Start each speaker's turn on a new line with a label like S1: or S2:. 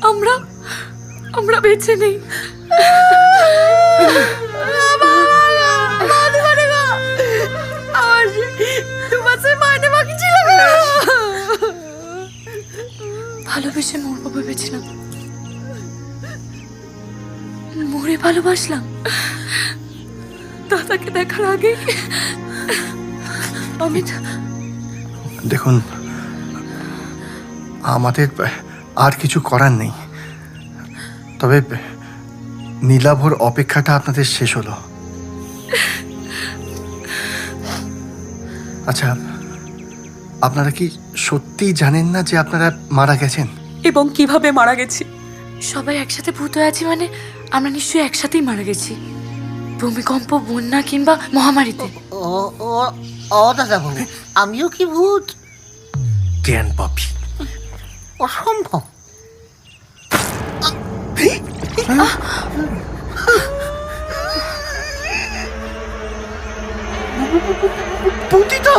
S1: আমরা আমরা বেঁচে নেই। ভালোবেসে মরবো ভেবেছিলাম, মরে ভালোবাসলাম। দাদাকে দেখার আগে অমিত।
S2: দেখুন, আমাদের আর কিছু করার নেই, তবে নীলাভর অপেক্ষাটা আপনাদের শেষ হলো। আচ্ছা, আপনারা কি সত্যিই জানেন না যে আপনারা মারা গেছেন?
S1: এবং কিভাবে মারা গেছি? সবাই একসাথে ভূত হয়ে আছি মানে আমরা নিশ্চয়ই একসাথেই মারা গেছি, ভূমিকম্প, বন্যা কিংবা মহামারীতে।
S3: ও দাদা বাবু, আমিও কি ভূত?
S2: জ্ঞান পাপি।
S3: অসম্ভব।
S2: পুতি তো